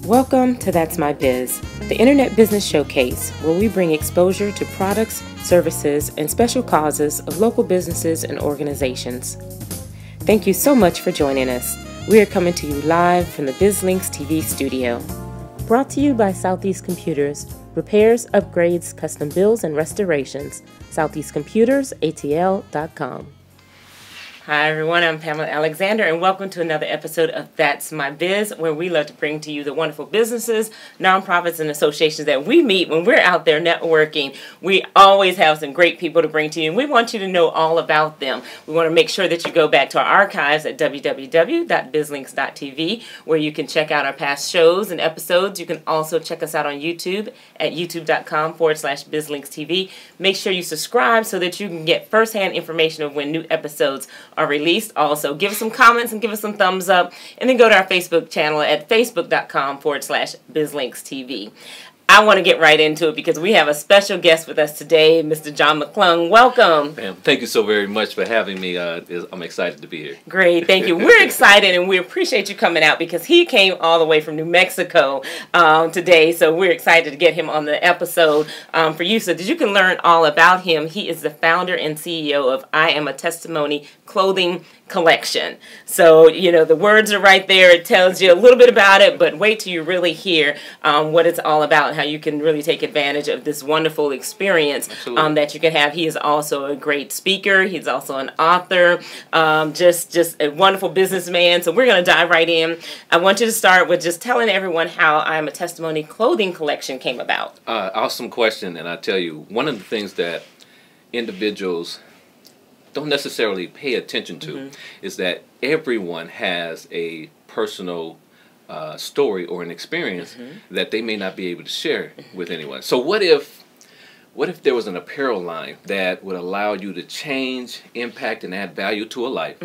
Welcome to That's My Biz, the Internet Business Showcase, where we bring exposure to products, services, and special causes of local businesses and organizations. Thank you so much for joining us. We are coming to you live from the BizLinks TV studio. Brought to you by Southeast Computers, repairs, upgrades, custom builds, and restorations. SoutheastComputersATL.com. Hi everyone, I'm Pamela Alexander and welcome to another episode of That's My Biz, where we love to bring to you the wonderful businesses, nonprofits, and associations that we meet when we're out there networking. We always have some great people to bring to you and we want you to know all about them. We want to make sure that you go back to our archives at www.bizlinks.tv, where you can check out our past shows and episodes. You can also check us out on YouTube at youtube.com/bizlinkstv. Make sure you subscribe so that you can get firsthand information of when new episodes are released. Also, give us some comments and give us some thumbs up, and then go to our Facebook channel at facebook.com/bizlinkstv. I want to get right into it because we have a special guest with us today, Mr. John McClung. Welcome. Ma'am, thank you so very much for having me. I'm excited to be here. Great, thank you. We're excited and we appreciate you coming out because he came all the way from New Mexico today, so we're excited to get him on the episode for you so that you can learn all about him. He is the founder and CEO of I Am a Testimony clothing collection. So, you know, the words are right there. It tells you a little bit about it, but wait till you really hear what it's all about, how you can really take advantage of this wonderful experience that you can have. He is also a great speaker. He's also an author, just a wonderful businessman. So we're going to dive right in. I want you to start with just telling everyone how I Am a Testimony clothing collection came about. Awesome question, and I tell you, one of the things that individuals don't necessarily pay attention to is that everyone has a personal story or an experience that they may not be able to share with anyone. So what if there was an apparel line that would allow you to change, impact, and add value to a life,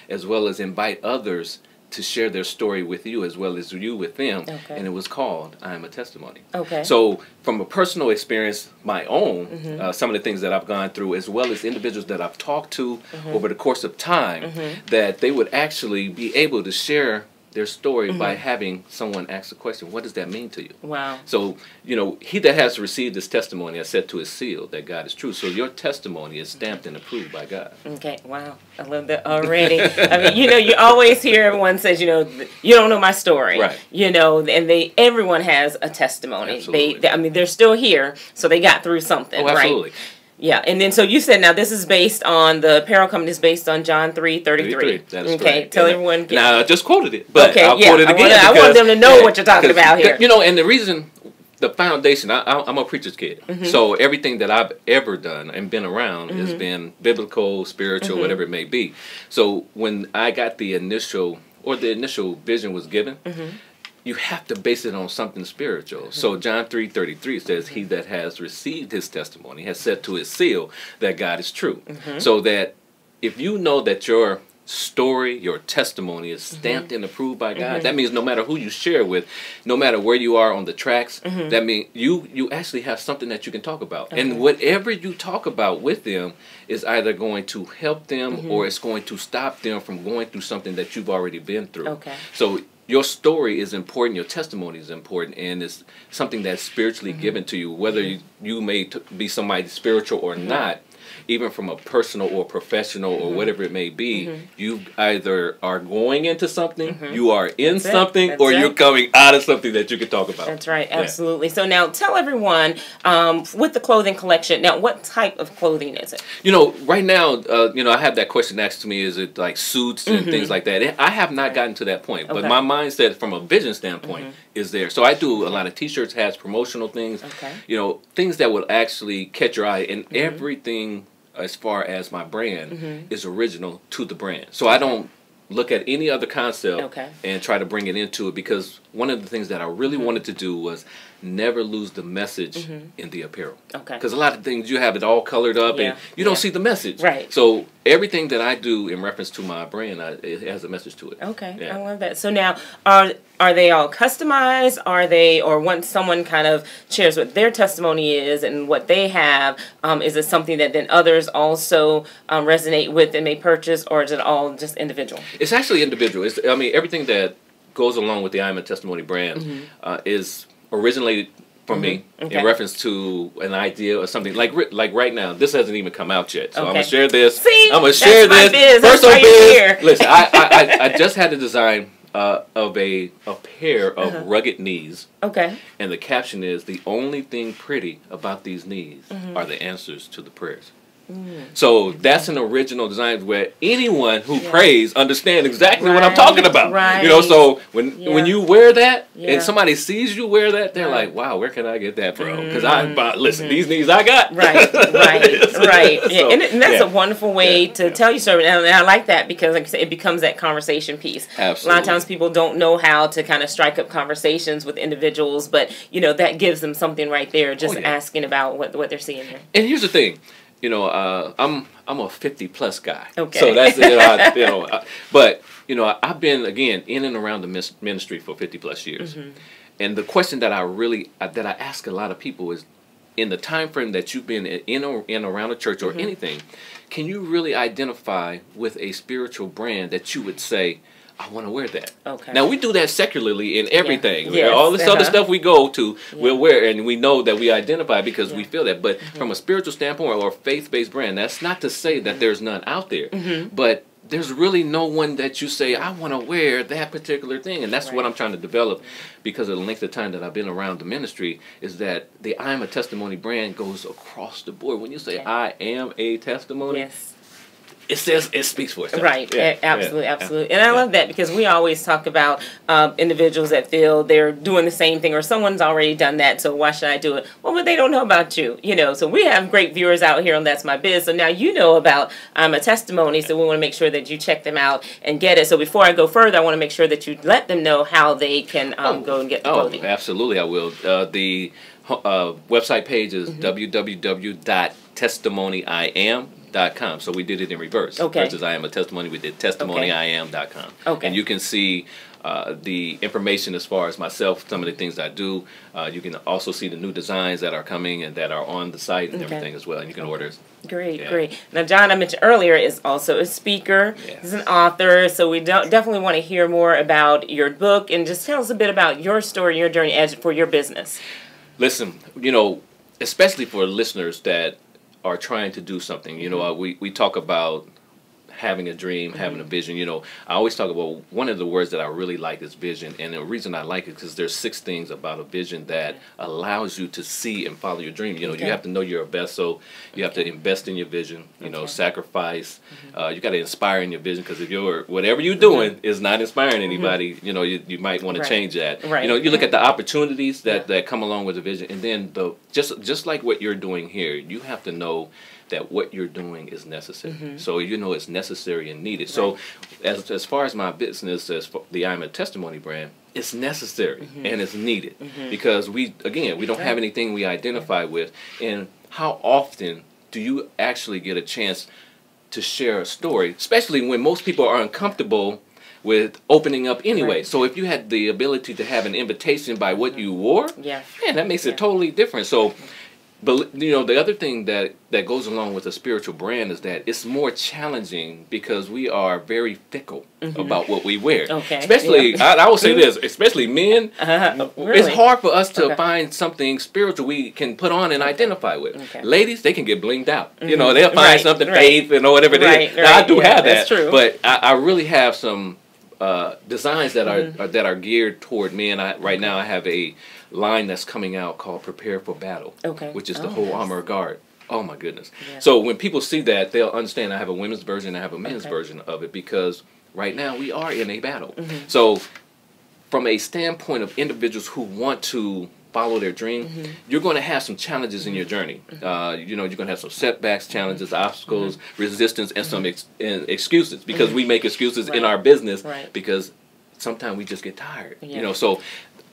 as well as invite others to share their story with you as well as you with them, and it was called I Am a Testimony. So from a personal experience, my own, some of the things that I've gone through, as well as individuals that I've talked to over the course of time, that they would actually be able to share their story by having someone ask the question, what does that mean to you? Wow. So, you know, he that has received this testimony has said to his seal that God is true. So your testimony is stamped and approved by God. Okay, wow. I love that already. I mean, you know, you always hear everyone says, you know, you don't know my story. Right. You know, and everyone has a testimony. Absolutely. I mean, they're still here, so they got through something, right? Absolutely. Yeah, and then so you said now this is based on, the apparel company is based on John 3:33. That is okay, correct. tell everyone. Now I just quoted it, but I'll quote it again. I want them to know what you're talking about here. You know, and the reason, the foundation, I'm a preacher's kid, so everything that I've ever done and been around has been biblical, spiritual, whatever it may be. So when I got the initial vision was given, you have to base it on something spiritual. So John 3:33 says, he that has received his testimony has said to his seal that God is true. So that if you know that your story, your testimony is stamped and approved by God, that means no matter who you share with, no matter where you are on the tracks, that means you actually have something that you can talk about. And whatever you talk about with them is either going to help them or it's going to stop them from going through something that you've already been through. So your story is important, your testimony is important, and it's something that's spiritually given to you, whether you may be somebody spiritual or not. Even from a personal or professional or whatever it may be, you either are going into something, you are in something, or you're coming out of something that you can talk about. That's right, absolutely. So now tell everyone, with the clothing collection, now what type of clothing is it? You know, right now, you know, I have that question asked to me, is it like suits and things like that? I have not gotten to that point, but my mindset from a vision standpoint is there. So I do a lot of t-shirts, hats, promotional things, you know, things that will actually catch your eye, and everything as far as my brand is original to the brand. So I don't look at any other concept and try to bring it into it, because one of the things that I really wanted to do was never lose the message in the apparel. Because a lot of things, you have it all colored up and you don't see the message. Right. So everything that I do in reference to my brand, it has a message to it. Okay, I love that. So now, are they all customized? Are they, or once someone kind of shares what their testimony is and what they have, is it something that then others also resonate with and may purchase, or is it all just individual? It's actually individual. I mean, everything that goes along with the I Am a Testimony brand is originated for me in reference to an idea or something like right now. This hasn't even come out yet, so I'm gonna share this. See, I'm gonna share this. Biz. First on Biz. Here. Listen, I just had a design of a pair of rugged knees. Okay. And the caption is, "The only thing pretty about these knees are the answers to the prayers." So that's an original design where anyone who prays understands exactly what I'm talking about. Right. You know, so when you wear that and somebody sees you wear that, they're like, "Wow, where can I get that from?" Because listen, these knees I got. Right. So, and that's a wonderful way to tell your story. And I like that because, like I said, it becomes that conversation piece. Absolutely. A lot of times people don't know how to kind of strike up conversations with individuals, but you know that gives them something right there, just asking about what they're seeing there. And here's the thing. You know, I'm a 50+ guy. Okay. So that's but you know, I've been again in and around the ministry for 50+ years, and the question that I ask a lot of people is, in the time frame that you've been in around a church or anything, can you really identify with a spiritual brand that you would say, I want to wear that? Okay. Now, we do that secularly in everything. Yes. All this other stuff we go to, we'll wear, and we know that we identify because we feel that. But from a spiritual standpoint or a faith-based brand, that's not to say that there's none out there. But there's really no one that you say, I want to wear that particular thing. And that's what I'm trying to develop because of the length of time that I've been around the ministry, is that the I Am a Testimony brand goes across the board. When you say, I am a testimony, it speaks for itself. Right. Absolutely. And I love that because we always talk about individuals that feel they're doing the same thing or someone's already done that, so why should I do it? Well, but they don't know about you, you know. So we have great viewers out here on That's My Biz. So now you know about I'm a Testimony, so we want to make sure that you check them out and get it. So before I go further, I want to make sure that you let them know how they can go and get the clothing. Absolutely, I will. The website page is www.testimonyIam.com. So we did it in reverse. Versus I Am a Testimony, we did testimonyIam.com. And you can see the information as far as myself, some of the things I do. You can also see the new designs that are coming and that are on the site and everything as well. And you can order. Great. Now, John, I mentioned earlier, is also a speaker. He's an author. So we definitely want to hear more about your book and just tell us a bit about your story, your journey for your business. Listen, you know, especially for listeners that are trying to do something. You know, we talk about having a dream, having a vision. You know, I always talk about, one of the words that I really like is vision. And the reason I like it is because there's 6 things about a vision that allows you to see and follow your dream. You know, you have to know you're a vessel. You have to invest in your vision, you know, sacrifice. You got to inspire in your vision, because if whatever you're doing is not inspiring anybody, you know, you might want to change that. You know, you look at the opportunities that come along with the vision, and then just like what you're doing here, you have to know that what you're doing is necessary. So you know it's necessary and needed. So as far as my business, as the I Am a Testimony brand, it's necessary and it's needed, because we don't have anything we identify with. And how often do you actually get a chance to share a story, especially when most people are uncomfortable with opening up anyway? So if you had the ability to have an invitation by what you wore, man, that makes it totally different. So, but you know, the other thing that goes along with a spiritual brand is that it's more challenging because we are very fickle about what we wear. Especially, I will say this, especially men, it's hard for us to find something spiritual we can put on and identify with. Ladies, they can get blinged out. You know, they'll find something faith and whatever it is. Now, I do have that, but I really have some designs that are geared toward men. Right now I have a line that's coming out called Prepare for Battle, which is the whole armor guard. Oh my goodness. So when people see that, they'll understand I have a women's version, I have a men's version of it, because right now we are in a battle. So from a standpoint of individuals who want to follow their dream, you're going to have some challenges in your journey. You know, you're going to have some setbacks, challenges, obstacles, resistance, and some excuses, because we make excuses in our business because sometimes we just get tired. You know, so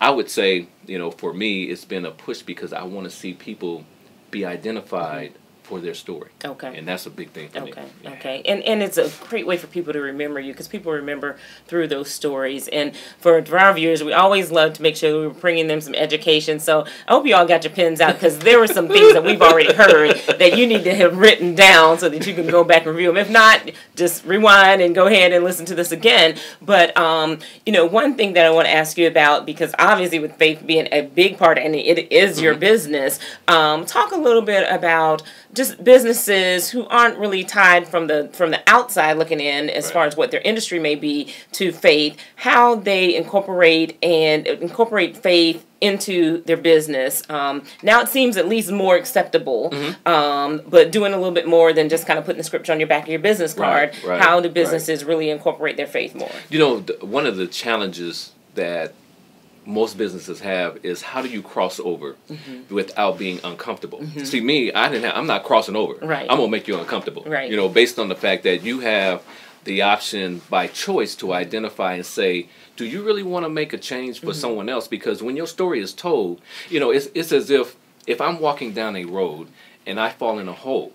I would say, you know, for me, it's been a push because I want to see people be identified for their story. Okay. And that's a big thing for me. Okay. Yeah. Okay. And it's a great way for people to remember you, because people remember through those stories. And for our viewers, we always love to make sure we're bringing them some education. So I hope you all got your pens out, because there were some things that we've already heard that you need to have written down so that you can go back and review them. If not, just rewind and go ahead and listen to this again. But, you know, one thing that I want to ask you about, because obviously with faith being a big part, and it is your business, talk a little bit about just businesses who aren't really tied from the outside looking in as far as what their industry may be to faith, how they incorporate faith into their business. Now it seems at least more acceptable, but doing a little bit more than just kind of putting the scripture on your back of your business card. Right. How do businesses really incorporate their faith more? You know, one of the challenges that most businesses have is, how do you cross over without being uncomfortable? See, me, I'm not crossing over. Right. I'm gonna make you uncomfortable. Right. You know, based on the fact that you have the option by choice to identify and say, do you really want to make a change for someone else? Because when your story is told, you know, it's as if I'm walking down a road and I fall in a hole.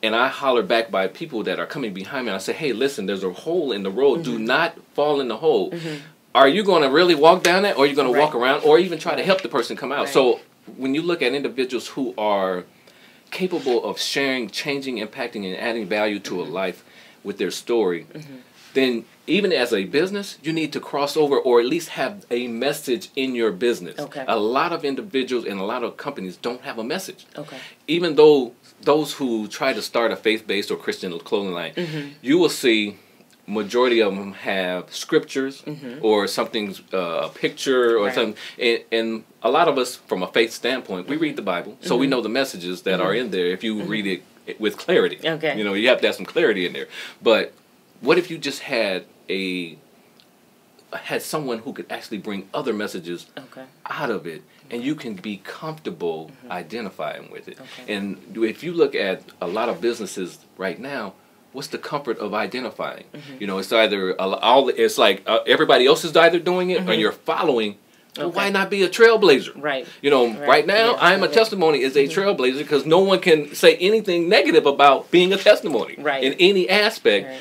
And I holler back by people that are coming behind me, and I say, hey, listen, there's a hole in the road. Do not fall in the hole. Are you going to really walk down that, or are you going to walk around, or even try to help the person come out? So when you look at individuals who are capable of sharing, changing, impacting, and adding value to a life with their story, then even as a business, you need to cross over, or at least have a message in your business. A lot of individuals and a lot of companies don't have a message. Even though those who try to start a faith-based or Christian clothing line, you will see majority of them have scriptures or something, a picture or something. And a lot of us, from a faith standpoint, we read the Bible, so we know the messages that are in there if you read it with clarity. You know, you have to have some clarity in there. But what if you just had someone who could actually bring other messages out of it, and you can be comfortable identifying with it? And if you look at a lot of businesses right now, what's the comfort of identifying? You know, it's either it's like everybody else is either doing it or you're following. Well, why not be a trailblazer? You know, right now, I'm a testimony is a trailblazer, because no one can say anything negative about being a testimony in any aspect.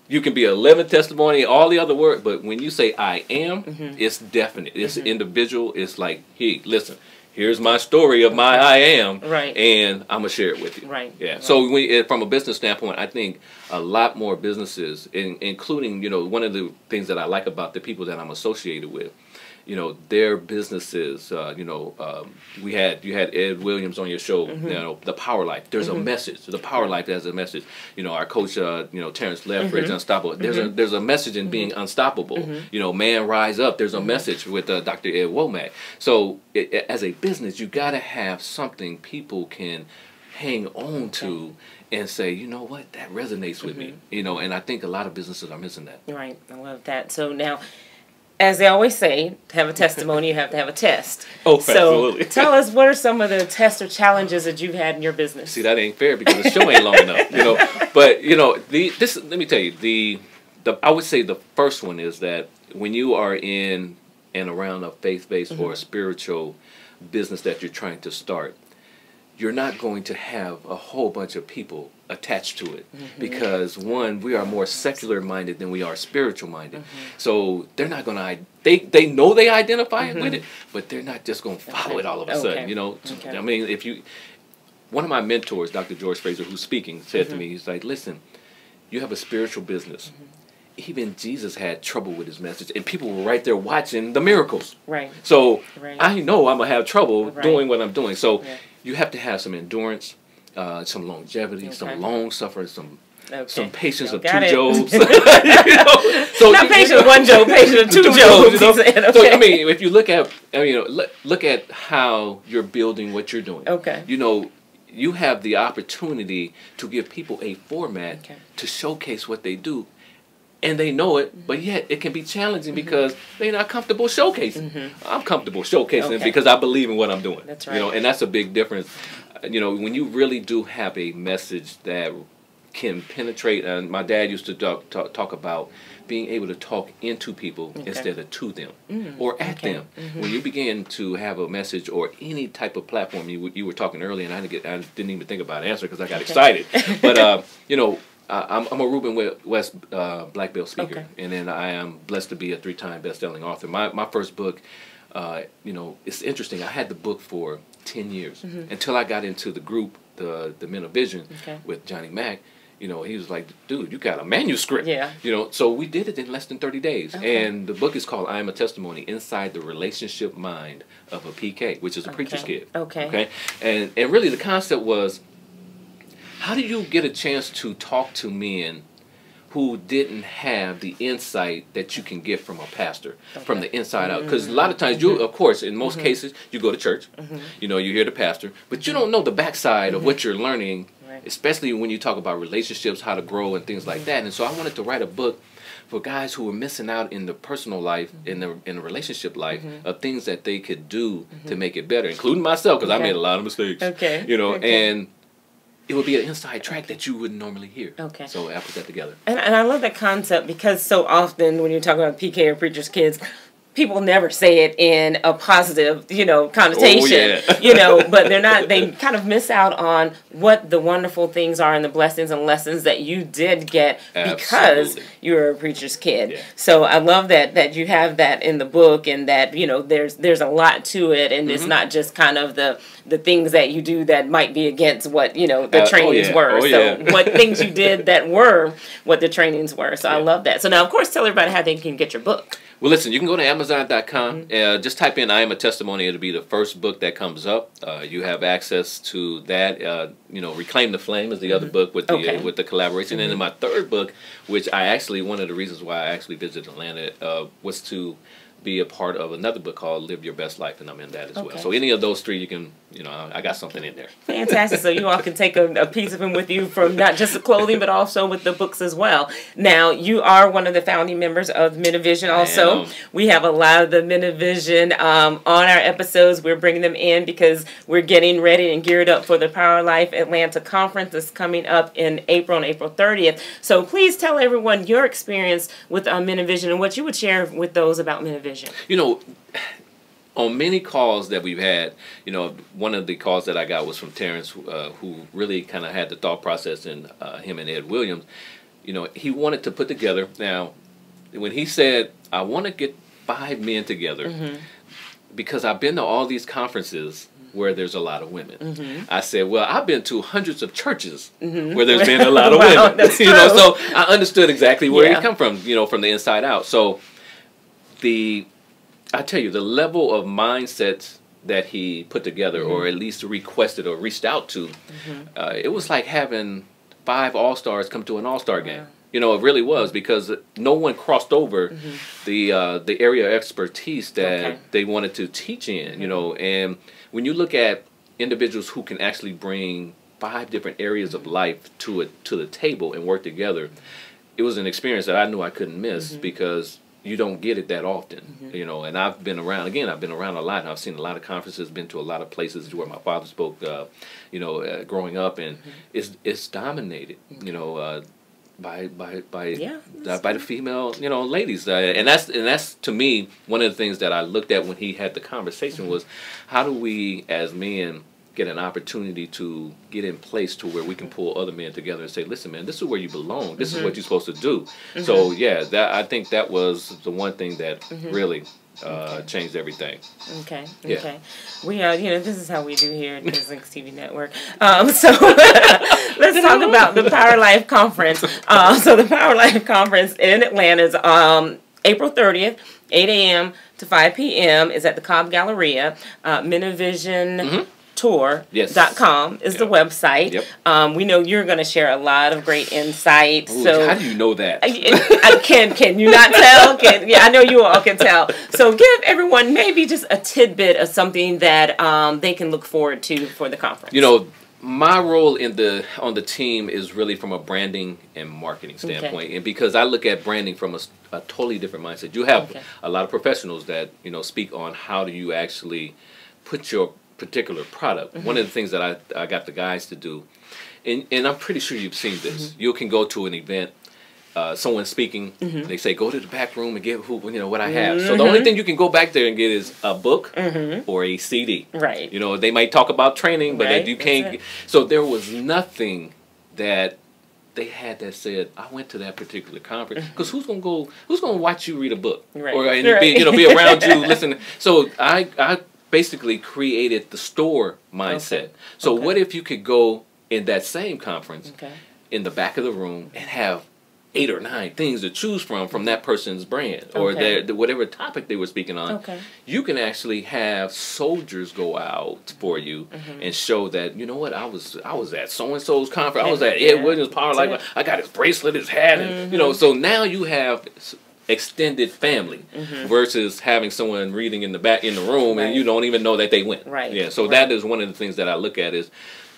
You can be a living testimony, all the other words, but when you say I am, it's definite. It's individual. It's like, hey, listen, here's my story of my I am, and I'm going to share it with you. So from a business standpoint, I think a lot more businesses, including, you know, one of the things that I like about the people that I'm associated with, you know, their businesses, you know, you had Ed Williams on your show, you know, The Power Life. There's a message. The Power Life has a message. You know, our coach, you know, Terrence Lethbridge, Unstoppable. There's a message in being unstoppable. You know, Man Rise Up. There's a message with Dr. Ed Womack. So as a business, you got to have something people can hang on to and say, you know what, that resonates with me. You know, and I think a lot of businesses are missing that. Right. I love that. So now, as they always say, to have a testimony, you have to have a test. Oh, so absolutely. Tell us, what are some of the tests or challenges that you've had in your business? See, that ain't fair, because the show ain't long enough, you know. But, you know, let me tell you, I would say the first one is that when you are in and around a faith-based or a spiritual business that you're trying to start, you're not going to have a whole bunch of people attached to it, because one, we are more secular minded than we are spiritual minded. So they're not going to, they know they identify with it, but they're not just going to follow it all of a sudden, you know. I mean, one of my mentors, Dr. George Fraser, who's speaking, said to me, he's like, listen, you have a spiritual business. Even Jesus had trouble with his message, and people were right there watching the miracles. So I know I'm going to have trouble doing what I'm doing. So you have to have some endurance, some longevity, some long suffering, some patience of 2 Jobs. You know? So not patient of 1 Job, patient of 2 Jobs. You know? So I mean, if you look at, you know, look at how you're building what you're doing. You know, you have the opportunity to give people a format to showcase what they do. And they know it, but yet it can be challenging because they're not comfortable showcasing. I'm comfortable showcasing because I believe in what I'm doing. That's right. You know, and that's a big difference. You know, when you really do have a message that can penetrate, and my dad used to talk about being able to talk into people instead of to them or at them. When you begin to have a message or any type of platform, you were talking earlier, and I didn't even think about answering because I got excited. But you know, I'm a Ruben West black belt speaker, and then I am blessed to be a 3-time best-selling author. My first book, you know, it's interesting. I had the book for 10 years until I got into the group, the Men of Vision, with Johnny Mack. You know, he was like, dude, you got a manuscript. Yeah. You know, so we did it in less than 30 days. And the book is called I Am a Testimony, Inside the Relationship Mind of a PK, which is a preacher's kid. Okay. And really the concept was, how do you get a chance to talk to men who didn't have the insight that you can get from a pastor from the inside out? Because a lot of times, you, of course, in most cases, you go to church, you know, you hear the pastor, but you don't know the backside of what you're learning, especially when you talk about relationships, how to grow and things like that. And so I wanted to write a book for guys who were missing out in the personal life, in the relationship life, of things that they could do to make it better, including myself, because I made a lot of mistakes. You know, and it would be an inside track that you wouldn't normally hear. So I put that together. And I love that concept because so often when you talk about PK or preacher's kids, people never say it in a positive, you know, connotation, you know, but they kind of miss out on what the wonderful things are and the blessings and lessons that you did get because you were a preacher's kid. So I love that you have that in the book, and that, you know, there's a lot to it, and it's not just kind of the things that you do that might be against what, you know, the trainings were. So what things you did that were what the trainings were. So I love that. So now, of course, tell everybody how they can get your book. Well, listen, you can go to Amazon.com. Just type in I Am a Testimony. It'll be the first book that comes up. You have access to that. You know, Reclaim the Flame is the other book with the collaboration. And then my third book, which one of the reasons why I actually visited Atlanta was to be a part of another book called Live Your Best Life, and I'm in that as well. So any of those three, you can, you know, I got something in there. Fantastic. So you all can take a piece of him with you from not just the clothing, but also with the books as well. Now, you are one of the founding members of Men of Vision also. We have a lot of the Men of Vision on our episodes. We're bringing them in because we're getting ready and geared up for the Power Life Atlanta Conference that's coming up in April, on April 30th. So please tell everyone your experience with Men of Vision and what you would share with those about Men of Vision. You know, on many calls that we've had, you know, one of the calls that I got was from Terrence, who really kind of had the thought process in him and Ed Williams. You know, he wanted to put together, now, when he said, I want to get 5 men together because I've been to all these conferences where there's a lot of women. I said, well, I've been to hundreds of churches where there's been a lot of women. You know, so I understood exactly where he come from, you know, from the inside out. So I tell you, the level of mindsets that he put together, or at least requested or reached out to, it was like having 5 all-stars come to an all-star game. You know, it really was, because no one crossed over the area of expertise that they wanted to teach in. You know, and when you look at individuals who can actually bring 5 different areas of life to the table and work together, it was an experience that I knew I couldn't miss because you don't get it that often, you know. And I've been around, again, I've been around a lot, and I've seen a lot of conferences, been to a lot of places where my father spoke, you know, growing up, and it's dominated, you know, by the female, you know, ladies, and that's to me one of the things that I looked at when he had the conversation was, how do we as men get an opportunity to get in place to where we can pull other men together and say, listen, man, this is where you belong. This is what you're supposed to do. So, yeah, I think that was the one thing that really changed everything. Okay. We are, you know, this is how we do here at Business TV Network. So let's talk about the Power Life Conference. So the Power Life Conference in Atlanta is April 30th, 8 a.m. to 5 p.m. is at the Cobb Galleria. Men of Vision tour.com is the website. We know you're going to share a lot of great insight. Ooh, so how do you know that? Can you not tell? I know you all can tell. So give everyone maybe just a tidbit of something that they can look forward to for the conference. You know, my role on the team is really from a branding and marketing standpoint, and because I look at branding from a totally different mindset. You have a lot of professionals that, you know, speak on how do you actually put your particular product. One of the things that I got the guys to do, and I'm pretty sure you've seen this. You can go to an event someone speaking, they say go to the back room and get what I have. So the only thing you can go back there and get is a book or a CD. Right. They might talk about training, but you can't. So there was nothing that they had that said I went to that particular conference, because who's gonna watch you read a book or be around you listening. So I basically created the store mindset. So what if you could go in that same conference in the back of the room and have 8 or 9 things to choose from that person's brand or whatever topic they were speaking on. You can actually have soldiers go out for you and show that, you know what, I was at so and so's conference. I was at Ed Williams Power Life. I got his bracelet, his hat, and so now you have extended family versus having someone reading in the room and you don't even know that they went. So that is one of the things that I look at is,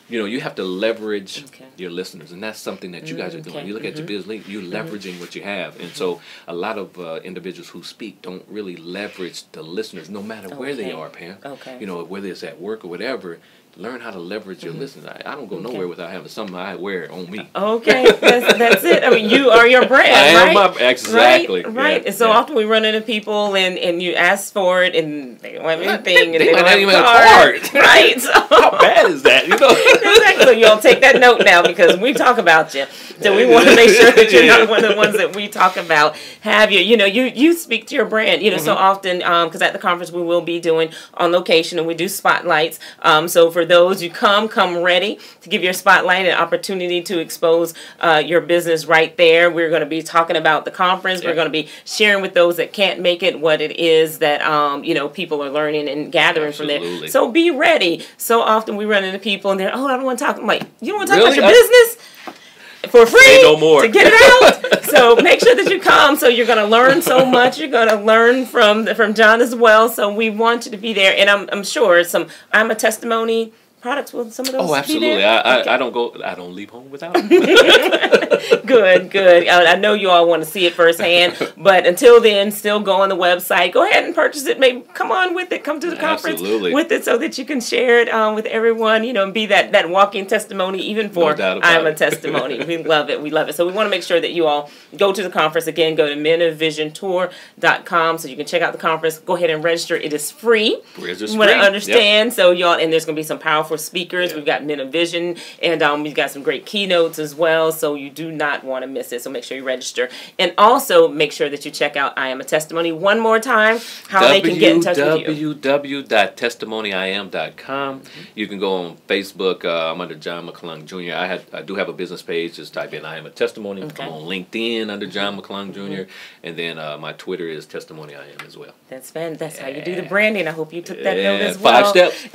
you have to leverage your listeners, and that's something that you guys are doing. You look at your business, you're leveraging what you have, and so a lot of individuals who speak don't really leverage the listeners, no matter where they are, Pam. Whether it's at work or whatever. Learn how to leverage your listeners. I don't go nowhere without having something I wear on me. That's it. I mean, you are your brand, exactly. Right. And so often we run into people and you ask for it and they don't have anything and they don't have even a card. Right. So, how bad is that? Exactly. So you'll take that note now because we talk about you. So we want to make sure that you're not one of the ones that we talk about. Have you? You speak to your brand. So often because at the conference we will be doing on location and we do spotlights. So for those, you come ready to give your spotlight an opportunity to expose your business right there. We're going to be talking about the conference. We're going to be sharing with those that can't make it what it is that people are learning and gathering from there. So be ready. So often we run into people and they're, I don't want to talk. I'm like, you don't want to talk about your business? For free to get it out. So make sure that you come. So you're going to learn so much. You're going to learn from John as well. So we want you to be there. And I'm sure I'm a testimony products. Will some of those? Oh, absolutely. Be there? I don't leave home without them. Good. I know you all want to see it firsthand, but until then, still go on the website. Go ahead and purchase it. Maybe come on with it. Come to the conference with it so that you can share it with everyone. And be that walking testimony, even for I'm a testimony. We love it. We love it. So we want to make sure that you all go to the conference. Again, go to menofvisiontour.com so you can check out the conference. Go ahead and register. It is free. You want to understand. So y'all, and there's going to be some powerful speakers. We've got Men of Vision, and we've got some great keynotes as well, so you do not want to miss it. So make sure you register, and also make sure that you check out I Am a Testimony one more time, how they can get in touch with you. www.testimonyIam.com. You can go on Facebook. I'm under John McClung Jr. I do have a business page. Just type in I Am a Testimony. I'm on LinkedIn under John McClung Jr. And then my Twitter is Testimony I Am as well. That's how you do the branding. I hope you took that note as well. 5 steps.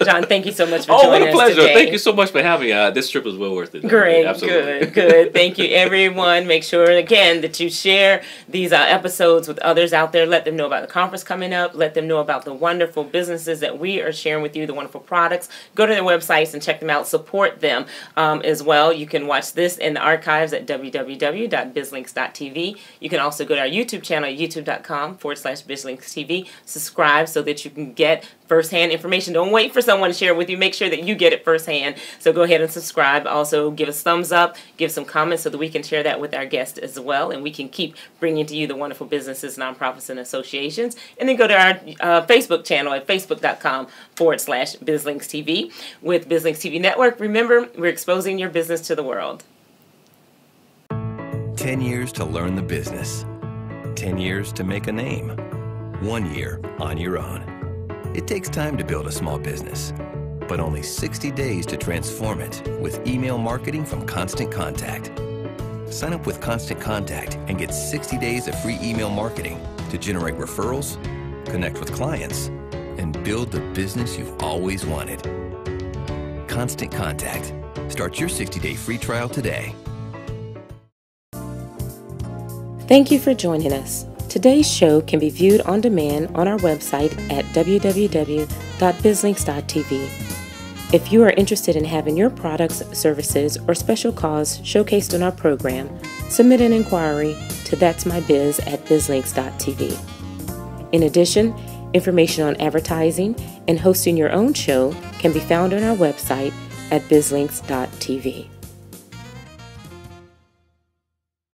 John, thank you so much for joining us today. What a pleasure. Thank you so much for having me. This trip was well worth it. Great. Absolutely. Good. Thank you, everyone. Make sure, again, that you share these episodes with others out there. Let them know about the conference coming up. Let them know about the wonderful businesses that we are sharing with you, the wonderful products. Go to their websites and check them out. Support them as well. You can watch this in the archives at www.bizlinks.tv. You can also go to our YouTube channel, youtube.com/bizlinkstv. Subscribe so that you can get firsthand information. Don't wait for someone to share it with you. Make sure that you get it firsthand. So go ahead and subscribe. Also, give us thumbs up, give some comments so that we can share that with our guests as well, and we can keep bringing to you the wonderful businesses, nonprofits, and associations. And then go to our Facebook channel at facebook.com/BizLinksTV. With BizLinks TV Network, remember, we're exposing your business to the world. 10 years to learn the business. 10 years to make a name. 1 year on your own. It takes time to build a small business, but only 60 days to transform it with email marketing from Constant Contact. Sign up with Constant Contact and get 60 days of free email marketing to generate referrals, connect with clients, and build the business you've always wanted. Constant Contact. Start your 60-day free trial today. Thank you for joining us. Today's show can be viewed on demand on our website at www.bizlinks.tv. If you are interested in having your products, services, or special cause showcased on our program, submit an inquiry to that'smybiz@bizlinks.tv. In addition, information on advertising and hosting your own show can be found on our website at bizlinks.tv.